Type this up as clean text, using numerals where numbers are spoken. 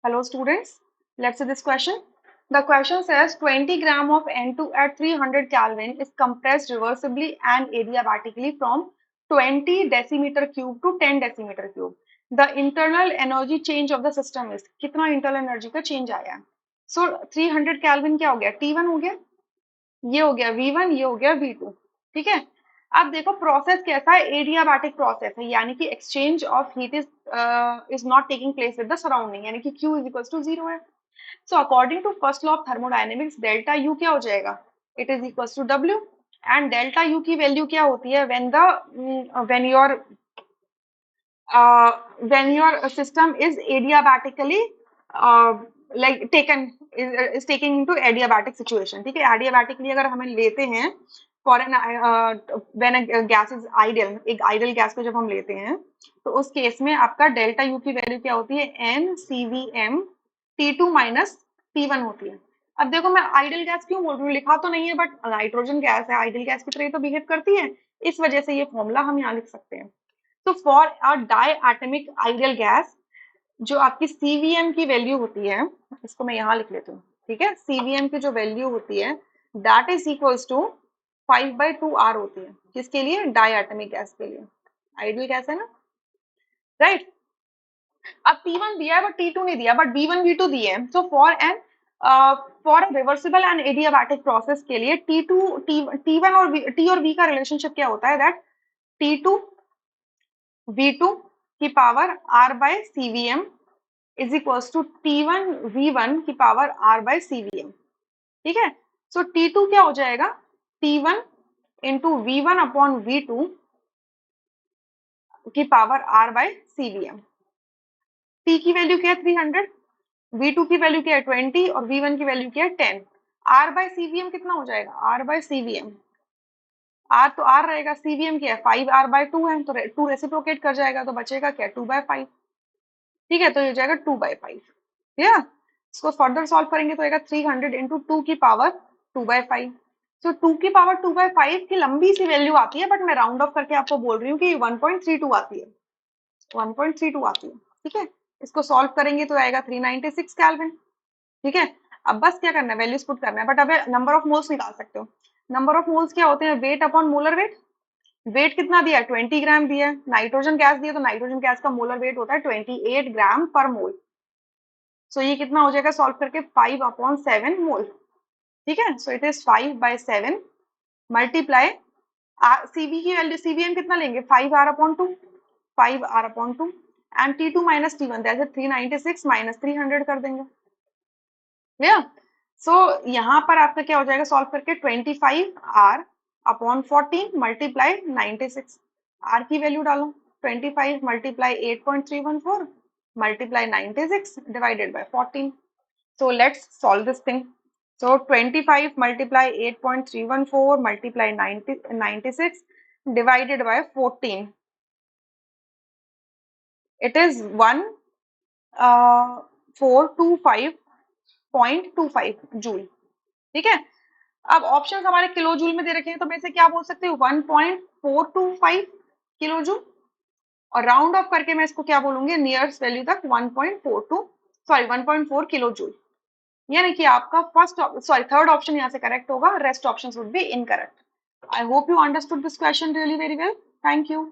Hello students, let's see this question. The question says 20 gram of N2 at 300 Kelvin is compressed reversibly and adiabatically from 20 decimeter cube to 10 decimeter cube. The internal energy change of the system is कितना internal energy का change आया है? So 300 Kelvin क्या हो गया? T1 हो गया, ये हो गया V1, ये हो गया V2, ठीक है। अब देखो प्रोसेस कैसा है, एडियाबैटिक प्रोसेस है, यानी कि exchange of heat is not taking place with the surrounding, यानी कि Q इज इक्वल टू 0 है। So according to first law of thermodynamics delta U क्या हो जाएगा, it is equal to W। And delta U की value क्या होती है when your when your system is adiabatically like taken is taking into adiabatic situation, ठीक है। adiabatically अगर हमें लेते हैं for an when a gas is ideal, एक ideal gas को जब हम लेते हैं तो उस केस में आपका डेल्टा यू की वैल्यू क्या होती है, NCVM T2 माइनस T1 होती है। अब देखो मैं आइडियल गैस क्यों बोल रही हूँ, लिखा तो नहीं है बट नाइट्रोजन गैस है, आइडियल गैस की तरह तो बिहेव करती है, इस वजह से ये फॉर्मूला हम यहाँ लिख सकते हैं। तो फॉर अ डायएटॉमिक आइडियल गैस जो आपकी सीवीएम की वैल्यू होती है, इसको मैं यहाँ लिख लेती हूँ, ठीक है। सीवीएम की जो वैल्यू होती है that is equals to 5/2R होती है, किसके लिए, डायएटॉमिक गैस के लिए, आइडियल गैस है ना, राइट। अब T1 दिया है बट T2 नहीं दिया, बट V1 V2 दिए हैं। So for reversible and adiabatic process के लिए T1 और T और V का रिलेशनशिप क्या होता है, दैट T2 V2 की power R by CVM is equals to T1 V1 की पावर R बाय CVM, ठीक है। सो T2 क्या हो जाएगा, T1 into V1 upon V2 की power R by CVM। T की वैल्यू क्या है 300, V2 की वैल्यू क्या है 20 और V1 की वैल्यू क्या है 10। R बाय CVM कितना हो जाएगा, R बाय CVM, R तो R रहेगा, CVM क्या है 5R/2 है, तो 2 रेसिप्रोकेट कर जाएगा तो बचेगा क्या 2/5, ठीक है। तो ये हो जाएगा 2/5, या इसको फर्दर सॉल्व करेंगे तो आएगा 300 इंटू 2 की पावर 2/5। सो 2 की पावर 2/5 की लंबी सी वैल्यू आती है, बट मैं राउंड ऑफ करके आपको बोल रही हूँ कि 1.32 आती है, 1.32 आती है, ठीक है। इसको सॉल्व करेंगे तो आएगा 396 केल्विन, ठीक है। अब बस क्या करना है, वैल्यूज पुट करना है, बट अब नंबर ऑफ मोल्स निकाल सकते हो। नंबर ऑफ मोल्स क्या होते हैं, weight upon molar weight. Weight कितना दिया है 20 ग्राम दिया है, नाइट्रोजन गैस दिया तो नाइट्रोजन गैस का मोलर वेट होता है 28 ग्राम पर मोल। सो ये कितना हो जाएगा सॉल्व करके 5/7 मोल, ठीक है। So it is 5/7 multiply CV की वैल्यू, सीवीएम कितना लेंगे 5R/2, 5R/2 and T2 minus T1 that is 396 minus 300 कर देंगे, क्लियर। सो यहाँ पर आपका क्या हो जाएगा सॉल्व करके 25R/14 मल्टीप्लाई 96, R की वैल्यू डालो 25 multiply 8.314 multiply 96 divided by 14। So let's solve this thing. So 25 multiply 8.314 multiply 96 divided by 14. It is 1425.25 joule, ठीक है। अब ऑप्शंस हमारे किलो जूल में दे रखे हैं तो मैं इसे क्या बोल सकती हूँ 1.425 किलो जूल, और राउंड ऑफ करके मैं इसको क्या बोलूंगी नियरेस्ट वैल्यू तक 1.4 किलो जूल, यानी कि आपका थर्ड ऑप्शन यहाँ से करेक्ट होगा, rest options would be incorrect. I hope you understood this question really very well, thank you.